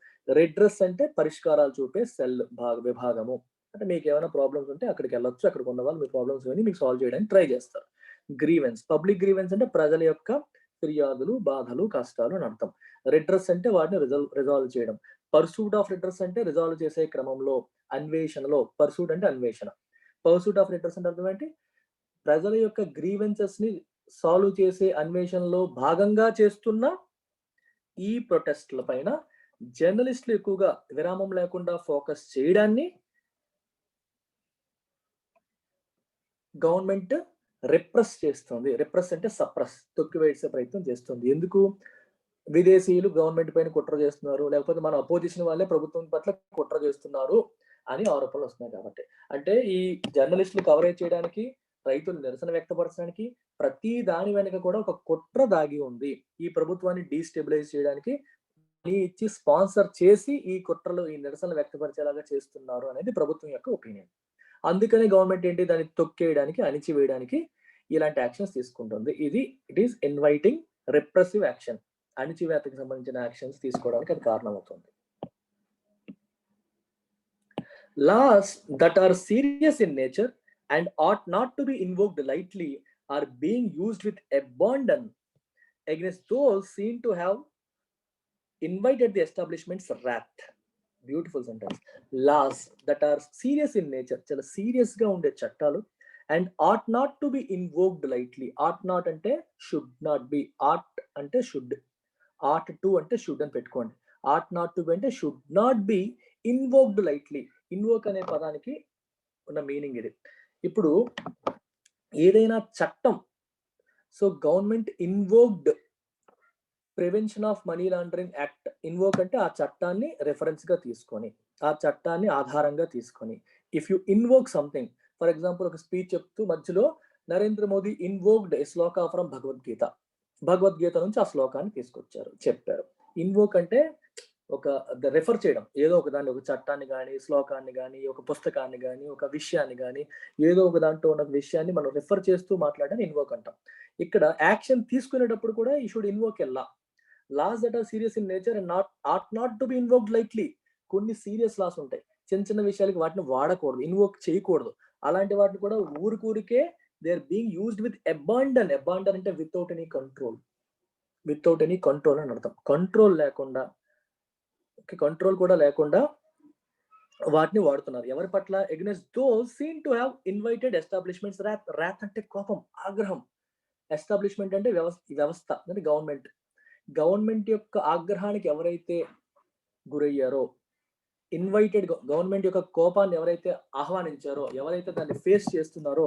రిడ్రెస్ అంటే పరిష్కారాలు చూపే సెల్, విభాగము. అంటే మీకు ఏమైనా ప్రాబ్లమ్స్ ఉంటే అక్కడికి వెళ్ళొచ్చు, అక్కడికి ఉన్న వాళ్ళు మీ ప్రాబ్లమ్స్ విని మీకు సాల్వ్ చేయడానికి ట్రై చేస్తారు. గ్రీవెన్స్, పబ్లిక్ గ్రీవెన్స్ అంటే ప్రజల యొక్క ఫిర్యాదులు, బాధలు, కష్టాలు అని అర్థం. రిడ్రెస్ అంటే వాటిని రిజాల్వ్ చేయడం. పర్సూట్ ఆఫ్ రిడ్రెస్ అంటే రిజాల్వ్ చేసే క్రమంలో, అన్వేషణలో. పర్సూట్ అంటే అన్వేషణ. పర్సూట్ ఆఫ్ రిడ్రెస్ అంటే అర్థం ఏంటి? ప్రజల యొక్క గ్రీవెన్సెస్ ని సాల్వ్ చేసే అన్వేషణలో భాగంగా చేస్తున్న ఈ ప్రొటెస్ట్ల పైన జర్నలిస్టులు ఎక్కువగా విరామం లేకుండా ఫోకస్ చేయడాన్ని గవర్నమెంట్ రిప్రెస్ చేస్తుంది. రిప్రెస్ అంటే సప్రెస్, తొక్కివేసే ప్రయత్నం చేస్తుంది. ఎందుకు? విదేశీయులు గవర్నమెంట్ పైన కుట్ర చేస్తున్నారు, లేకపోతే మన అపోజిషన్ వాళ్ళే ప్రభుత్వం పట్ల కుట్ర చేస్తున్నారు అని ఆరోపణలు వస్తున్నాయి కాబట్టి. అంటే ఈ జర్నలిస్టులు కవరేజ్ చేయడానికి, రైతులు నిరసన వ్యక్తపరచడానికి, ప్రతి దాని వెనుక కూడా ఒక కుట్ర దాగి ఉంది. ఈ ప్రభుత్వాన్ని డీస్టెబిలైజ్ చేయడానికి ఇచ్చి స్పాన్సర్ చేసి ఈ కుట్రలు, ఈ నిరసన వ్యక్తపరిచేలాగా చేస్తున్నారు అనేది ప్రభుత్వం యొక్క ఒపీనియన్. అందుకని గవర్నమెంట్ ఏంటి, దాన్ని తొక్కేయడానికి, అణిచివేయడానికి ఇలాంటి యాక్షన్స్ తీసుకుంటుంది. ఇది it is inviting repressive action, అణిచివేతకు సంబంధించిన యాక్షన్స్ తీసుకోవడానికి అది కారణమవుతుంది. Laws that are serious in nature and ought not to be invoked lightly are being used with abandon against those seen to have invited the establishment's wrath. Beautiful sentence. Laws that are serious in nature, చాలా serious గా ఉండే చట్టాలు, and ought not to be invoked lightly. Ought not అంటే should not be, ought అంటే should, ought to అంటే should అని పెట్టుకోండి. Ought not to be అంటే should not be invoked lightly. Invoke అనే పదానికి ఉన్న మీనింగ్ ఇది. ఇప్పుడు ఏదైనా చట్టం, so government invoked prevention of money laundering act, invoke అంటే ఆ చట్టాన్ని రెఫరెన్స్ గా తీసుకొని, ఆ చట్టాన్ని ఆధారంగా తీసుకొని, if you invoke something, for example ఒక స్పీచ్ చెప్తూ మధ్యలో Narendra Modi invoked A Shloka from Bhagavad Gita నుంచి ఆ శ్లోకాన్ని తీసుకొచ్చారు, చెప్పారు. ఇన్వోక్ అంటే ఒక రెఫర్ చేయడం, ఏదో ఒక దాన్ని, ఒక చట్టాన్ని కానీ, శ్లోకాన్ని కానీ, ఒక పుస్తకాన్ని కానీ, ఒక విషయాన్ని కానీ, ఏదో ఒక దాంట్లో ఉన్న విషయాన్ని మనం రెఫర్ చేస్తూ మాట్లాడని ఇన్వోక్ అంటాం. ఇక్కడ యాక్షన్ తీసుకునేటప్పుడు కూడా ఈ should invoke a law. Laws that are serious in nature and ought not to be invoked lightly. కొన్ని సీరియస్ లాస్ ఉంటాయి, చిన్న చిన్న విషయాలకి వాటిని వాడకూడదు, ఇన్వోక్ చేయకూడదు. అలాంటి వాటిని కూడా ఊరికూరికే they are being used with abandon. Abandon అంటే without any control, without any control అని అర్థం. కంట్రోల్ లేకుండా, కంట్రోల్ కూడా లేకుండా వాటిని వాడుతున్నారు. ఎవరి పట్ల? Against those seen to have invited establishments wrath. Wrath అంటే కోపం, ఆగ్రహం. ఎస్టాబ్లిష్మెంట్ అంటే వ్యవస్థ అంటే గవర్నమెంట్. గవర్నమెంట్ యొక్క ఆగ్రహానికి ఎవరైతే గురయ్యారో, ఇన్వైటెడ్ గవర్నమెంట్ యొక్క కోపాన్ని ఎవరైతే ఆహ్వానించారో, ఎవరైతే దాన్ని ఫేస్ చేస్తున్నారో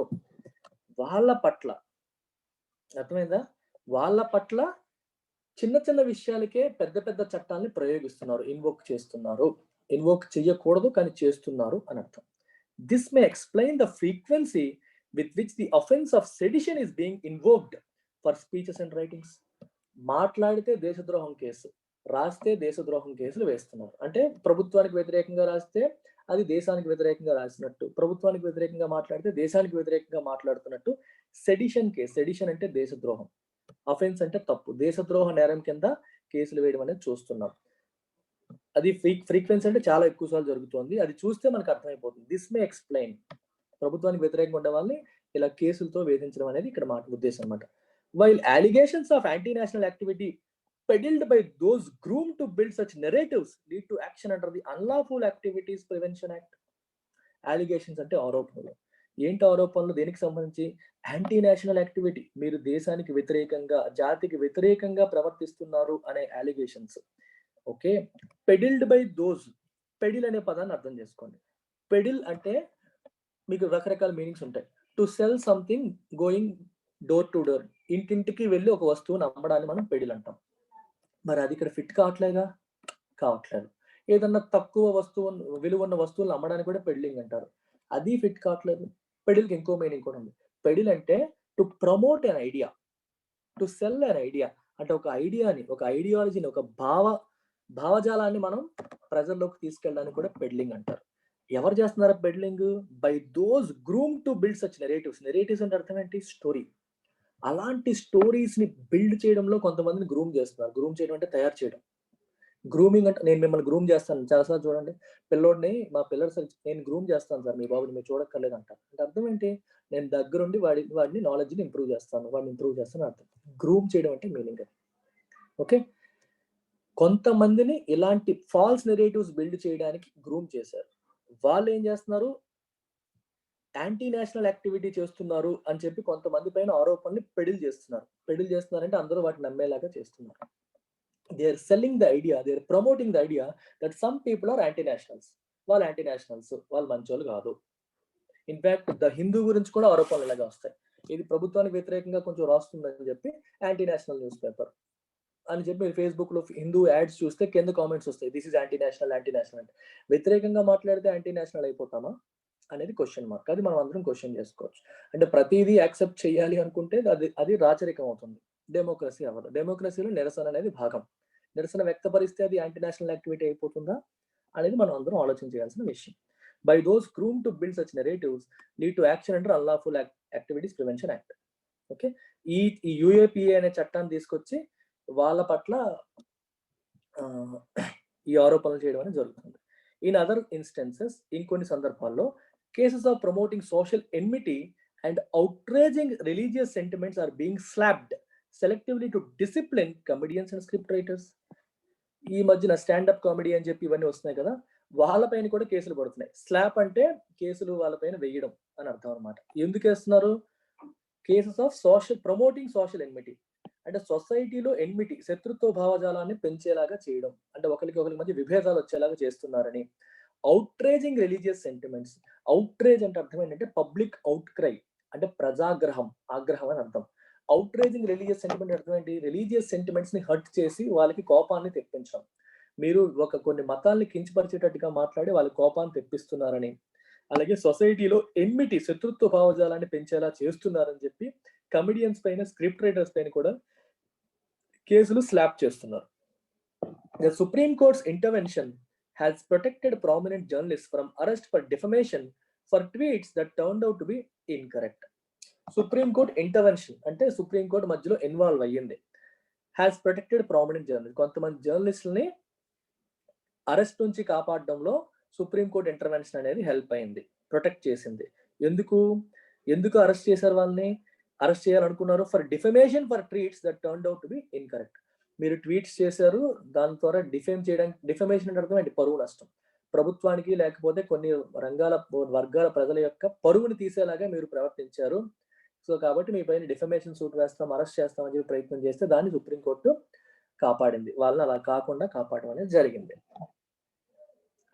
వాళ్ళ పట్ల, అర్థమైందా? వాళ్ళ పట్ల చిన్న చిన్న విషయాలకే పెద్ద పెద్ద చట్టాలని ప్రయోగిస్తున్నారు, ఇన్వోక్ చేస్తున్నారు. ఇన్వోక్ చేయకూడదు కానీ చేస్తున్నారు అని అర్థం. This may explain the frequency with which the offence of sedition is being invoked for speeches and writings. మాట్లాడితే దేశద్రోహం కేసు, రాస్తే దేశద్రోహం కేసులు వేస్తున్నారు. అంటే ప్రభుత్వానికి వ్యతిరేకంగా రాస్తే అది దేశానికి వ్యతిరేకంగా రాసినట్టు, ప్రభుత్వానికి వ్యతిరేకంగా మాట్లాడితే దేశానికి వ్యతిరేకంగా మాట్లాడుతున్నట్టు. సెడిషన్ కేసు, సెడిషన్ అంటే దేశద్రోహం, అఫెన్స్ అంటే తప్పు, దేశద్రోహ నేరం కింద కేసులు వేయడం అనేది చూస్తున్నాం. అది ఫ్రీక్వెన్సీ అంటే చాలా ఎక్కువ సార్లు జరుగుతుంది. అది చూస్తే మనకు అర్థమైపోతుంది. దిస్ మే ఎక్స్ప్లెయిన్, ప్రభుత్వానికి వ్యతిరేకంగా ఉండే వాళ్ళని ఇలా కేసులతో వేధించడం అనేది ఇక్కడ మాట ఉద్దేశం అనమాట. While allegations of anti national activity peddled by those groomed to build such narratives lead to action under the Unlawful Activities Prevention Act. Allegations అంటే ఆరోపణలు. ఏంటి ఆరోపణలు? దేనికి సంబంధించి? యాంటీ నేషనల్ యాక్టివిటీ, మీరు దేశానికి వ్యతిరేకంగా, జాతికి వ్యతిరేకంగా ప్రవర్తిస్తున్నారు అనే allegations. Okay, పెడిల్డ్ by those, pedal అనే పదాన్ని అర్థం చేసుకోండి. పెడిల్ అంటే మీకు రకరకాల మీనింగ్స్ ఉంటాయి. To cell something going door to door, ఇంటింటికి వెళ్ళి ఒక వస్తువుని అమ్మడాన్ని మనం పెడిల్ అంటాం. మరి అది ఇక్కడ ఫిట్ కావట్లేదు. ఏదన్నా తక్కువ వస్తువు, విలువ ఉన్న వస్తువులను అమ్మడానికి కూడా పెడిలింగ్ అంటారు, అది ఫిట్ కావట్లేదు. పెడిల్కి ఇంకో మీనింగ్ కూడా ఉంది. పెడిల్ అంటే to promote an idea, to cell an idea, అంటే ఒక ఐడియాని, ఒక ఐడియాలజీని, ఒక భావజాలాన్ని మనం ప్రజల్లోకి తీసుకెళ్ళడానికి కూడా పెడిలింగ్ అంటారు. ఎవరు చేస్తున్నారు peddling? By those groom to build such narratives. Narratives అంటే అర్థం ఏంటి? స్టోరీ. అలాంటి స్టోరీస్ ని బిల్డ్ చేయడంలో కొంతమందిని గ్రూమ్ చేస్తున్నారు. గ్రూమ్ చేయడం అంటే తయారు చేయడం. గ్రూమింగ్ అంటే నేను మిమ్మల్ని గ్రూమ్ చేస్తాను, చాలాసార్లు చూడండి, పిల్లోడిని, మా పిల్లలు నేను గ్రూమ్ చేస్తాను సార్ మీ బాబుని, మీరు చూడక్కర్లేదు అంటారు. అంటే అర్థం ఏంటి? నేను దగ్గరుండి వాడిని నాలెడ్జ్ని ఇంప్రూవ్ చేస్తాను, వాడిని ఇంప్రూవ్ చేస్తాను అర్థం. గ్రూమ్ చేయడం అంటే మీనింగ్ అది. ఓకే, కొంతమందిని ఇలాంటి ఫాల్స్ నెరేటివ్స్ బిల్డ్ చేయడానికి గ్రూమ్ చేశారు. వాళ్ళు ఏం చేస్తున్నారు? యాంటీ నేషనల్ యాక్టివిటీ చేస్తున్నారు అని చెప్పి కొంతమంది పైన ఆరోపణలు పెడిల్ చేస్తున్నారంటే అందరూ వాటిని నమ్మేలాగా చేస్తున్నారు. They are selling the idea, they are promoting the idea that some people are anti nationals. వాళ్ళు యాంటీ నేషనల్స్, వాళ్ళు మంచోళ్ళు కాదు. ఇన్ఫాక్ట్ ద హిందూ గురించి కూడా ఆరోపణలు ఇలాగా వస్తాయి. ఇది ప్రభుత్వానికి వ్యతిరేకంగా కొంచెం రాస్తుందని చెప్పి యాంటీ నేషనల్ న్యూస్ పేపర్ అని చెప్పి ఫేస్బుక్ లో హిందూ యాడ్స్ చూస్తే కింద కామెంట్స్ వస్తాయి, దిస్ ఇస్ యాంటీ నేషనల్ అంటే. వ్యతిరేకంగా మాట్లాడితే యాంటీ నేషనల్ అయిపోతామా అనేది క్వశ్చన్ మార్క్. అది మనం అందరం క్వశ్చన్ చేసుకోవచ్చు. అంటే ప్రతిదీ యాక్సెప్ట్ చేయాలి అనుకుంటే అది రాచరికం అవుతుంది, డెమోక్రసీ అవ్వదు. డెమోక్రసీలో నిరసన అనేది భాగం. నిరసన వ్యక్తపరిస్తే అది యాంటీ నేషనల్ యాక్టివిటీ అయిపోతుందా అనేది మనం అందరం ఆలోచించాల్సిన విషయం. By those groom to build such narratives lead to action under unlawful activities prevention act. Okay, ఈ యుఏపిఏ అనే చట్టాన్ని తీసుకొచ్చి వాళ్ళ పట్ల ఈ ఆరోపణలు చేయడం అనేది జరుగుతుంది. ఇన్ అదర్ ఇన్స్టెన్సెస్, ఇంకొన్ని సందర్భాల్లో cases of promoting social enmity and outraging religious sentiments are being slapped selectively to discipline comedians and script writers. ఈ మధ్యన స్టాండప్ కామెడీ అని చెప్పి ఇవన్నీ వస్తున్నాయి కదా, వాళ్ళపైన కూడా కేసులు పడుతున్నాయి. స్లాప్ అంటే కేసులు వాళ్ళపైన వేయడం అని అర్థం అనమాట. ఎందుకు వేస్తున్నారు? Cases of promoting social enmity, అంటే సొసైటీలో ఎన్మిటీ, శత్రుత్వ భావజాలాన్ని పెంచేలాగా చేయడం, అంటే ఒకరికి మధ్య విభేదాలు వచ్చేలాగా చేస్తున్నారని. అవుట్రేజింగ్ రిలీజియస్ సెంటిమెంట్స్, అవుట్రేజ్ అంటే అర్థం ఏంటంటే పబ్లిక్ అవుట్ క్రై, అంటే ప్రజాగ్రహం, ఆగ్రహం అని అర్థం. అవుట్రేజింగ్ రిలీజియస్ సెంటిమెంట్ అర్థం ఏంటి? రిలీజియస్ సెంటిమెంట్స్ ని హర్ట్ చేసి వాళ్ళకి కోపాన్ని తెప్పించడం. మీరు కొన్ని మతాల్ని కించపరిచేటట్టుగా మాట్లాడి వాళ్ళ కోపాన్ని తెప్పిస్తున్నారని, అలాగే సొసైటీలో ఎన్మిటీ, శత్రుత్వ భావజాలాన్ని పెంచేలా చేస్తున్నారని చెప్పి కమెడియన్స్ పైన, స్క్రిప్ట్ రైటర్స్ పైన కూడా కేసులు స్లాప్ చేస్తున్నారు. The supreme courts intervention has protected prominent journalists from arrest for defamation for tweets that turned out to be incorrect. Supreme Court intervention అంటే సుప్రీం కోర్ట్ మధ్యలో ఇన్వాల్వ్ అయ్యింది. has protected prominent journalists, కొంతమంది జర్నలిస్టులని arrest నుంచి కాపాడడంలో supreme court intervention అనేది help అయింది, protect చేసింది. ఎందుకు అరెస్ట్ చేశారు? వాళ్ళని అరెస్ట్ చేయాలనుకున్నారు for defamation for tweets that turned out to be incorrect. మీరు ట్వీట్స్ చేశారు, దాని ద్వారా డిఫేమ్ చేయడానికి, డిఫమేషన్ అంటే అర్థం ఏంటి? పరువు నష్టం. ప్రభుత్వానికి లేకపోతే కొన్ని వర్గాల ప్రజల యొక్క పరువుని తీసేలాగా మీరు ప్రవర్తించారు. సో కాబట్టి మీ పైన డిఫమేషన్ సూట్ వేస్తాం, అరెస్ట్ చేస్తామని చెప్పి ప్రయత్నం చేస్తే దాన్ని సుప్రీంకోర్టు కాపాడింది. వాళ్ళని అలా కాకుండా కాపాడడం అనేది జరిగింది.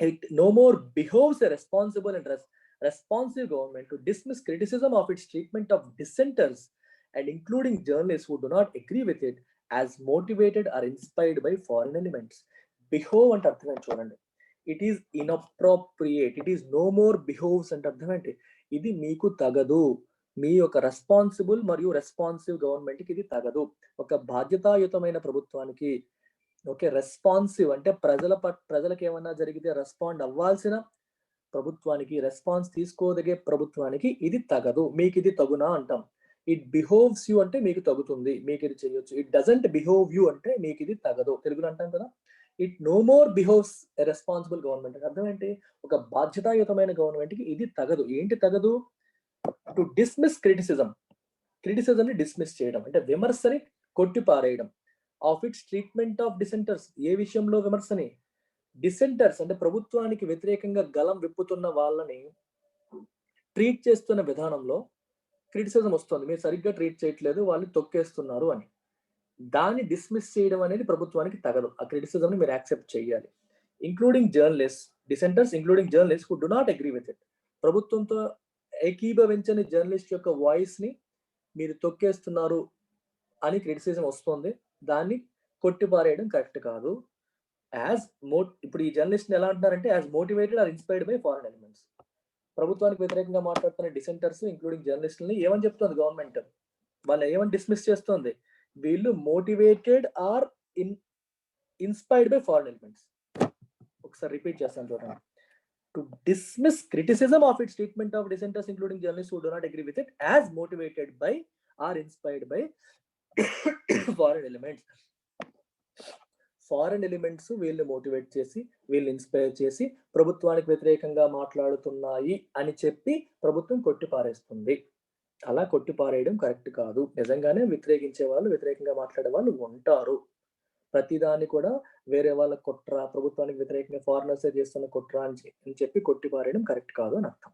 It no more behoves a responsible and responsive government to dismiss criticism of its treatment of dissenters and including journalists who do not agree with it as motivated or inspired by foreign elements. Behove అంటే అర్థం చూడండి. It is inappropriate, it is no more behoves అంటే అర్థం ఏంటి? ఇది మీకు తగదు, మీ యొక్క రెస్పాన్సిబుల్ మరియు రెస్పాన్సివ్ గవర్నమెంట్కి ఇది తగదు. ఒక బాధ్యతాయుతమైన ప్రభుత్వానికి, ఓకే, రెస్పాన్సివ్ అంటే ప్రజలకు ఏమన్నా జరిగితే రెస్పాండ్ అవ్వాల్సిన ప్రభుత్వానికి, రెస్పాన్స్ తీసుకోదగే ప్రభుత్వానికి ఇది తగదు. మీకు ఇది తగునా అంటాం. ఇట్ బిహోవ్స్ యూ అంటే మీకు తగుతుంది, మీకు ఇది చేయొచ్చు. ఇట్ డజంట్ బిహోవ్ యూ అంటే మీకు ఇది తగదు, తెలుగులో అంటాం కదా. It no more behoves a responsible government అంటే అర్థం ఏంటి? ఒక బాధ్యతాయుతమైన గవర్నమెంట్కి ఇది తగదు. ఏంటి తగదు? టు డిస్మిస్ క్రిటిసిజం, క్రిటిసిజం ని డిస్మిస్ చేయడం అంటే విమర్శని కొట్టిపారేయడం. Of its treatment of dissenters, ఏ విషయంలో విమర్శని? డిసెంటర్స్ అంటే ప్రభుత్వానికి వ్యతిరేకంగా గలం విప్పుతున్న వాళ్ళని ట్రీట్ చేస్తున్న విధానంలో క్రిటిసిజం వస్తుంది, మీరు సరిగ్గా ట్రీట్ చేయట్లేదు, వాళ్ళు తొక్కేస్తున్నారు అని. దాన్ని డిస్మిస్ చేయడం అనేది ప్రభుత్వానికి తగదు. ఆ క్రిటిసిజం ని మీరు యాక్సెప్ట్ చేయాలి. Including journalist, డిసెంటర్స్ including journalist who do not agree with it, ప్రభుత్వంతో ఏకీభవించని జర్నలిస్ట్ యొక్క వాయిస్ ని మీరు తొక్కేస్తున్నారు అని క్రిటిసిజం వస్తుంది, దాన్ని కొట్టిపారేయడం కరెక్ట్ కాదు. ఇప్పుడు ఈ జర్నలిస్ట్ ఎలా అంటున్నారంటే as motivated or inspired by foreign elements. ప్రభుత్వానికి వ్యతిరేకంగా మాట్లాడుతున్న డిసెంటర్స్ ఇంక్లూడింగ్ జర్నలిస్టులని ఏమని చెప్తుంది గవర్నమెంట్? వాళ్ళు ఏమని డిస్మిస్ చేస్తుంది? వీళ్ళు motivated or inspired by foreign elements. ఒకసారి రిపీట్ చేస్తాను చూడండి. To dismiss criticism of its treatment of dissenters including journalist who do not agree with it as motivated by or inspired by foreign elements. Foreign elements వీళ్ళు motivate చేసి, వీళ్ళు inspire చేసి ప్రభుత్వానికి వ్యతిరేకంగా మాట్లాడుతున్నాయి అని చెప్పి ప్రభుత్వం కొట్టిపారేస్తుంది. అలా కొట్టిపారేయడం కరెక్ట్ కాదు. నిజంగానే వ్యతిరేకించే వాళ్ళు, వ్యతిరేకంగా మాట్లాడే వాళ్ళు ఉంటారు. ప్రతిదాన్ని కూడా వేరే వాళ్ళ కుట్ర, ప్రభుత్వానికి వ్యతిరేకంగా ఫారినర్సే చేస్తున్న కుట్ర అని చెప్పి కొట్టిపారేయడం కరెక్ట్ కాదు అని అర్థం.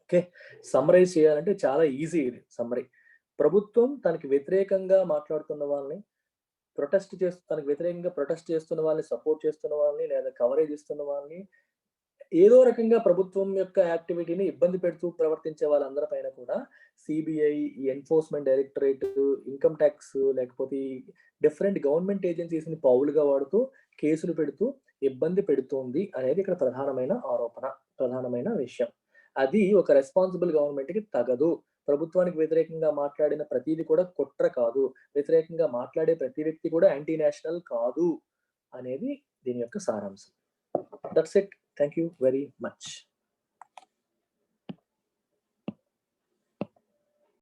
ఓకే, సమ్మరైజ్ చేయాలంటే చాలా ఈజీ ఇది సమ్మరీ. ప్రభుత్వం తనకి వ్యతిరేకంగా మాట్లాడుతున్న వాళ్ళని, తనకు వ్యతిరేకంగా ప్రొటెస్ట్ చేస్తున్న వాళ్ళని, సపోర్ట్ చేస్తున్న వాళ్ళని, లేదా కవరేజ్ ఇస్తున్న వాళ్ళని, ఏదో రకంగా ప్రభుత్వం యొక్క యాక్టివిటీని ఇబ్బంది పెడుతూ ప్రవర్తించే వాళ్ళందరి పైన కూడా CBI, enforcement directorate, income tax, లేకపోతే డిఫరెంట్ గవర్నమెంట్ ఏజెన్సీస్ ని పావులుగా వాడుతూ కేసులు పెడుతూ ఇబ్బంది పెడుతోంది అనేది ఇక్కడ ప్రధానమైన ఆరోపణ, ప్రధానమైన విషయం. అది ఒక రెస్పాన్సిబుల్ గవర్నమెంట్ కి తగదు. ప్రభుత్వానికి వ్యతిరేకంగా మాట్లాడిన ప్రతిది కూడా కుట్ర కాదు, వ్యతిరేకంగా మాట్లాడే ప్రతి వ్యక్తి కూడా యాంటీ నేషనల్ కాదు అనేది దీని యొక్క సారాంశం. That's it. Thank you very much.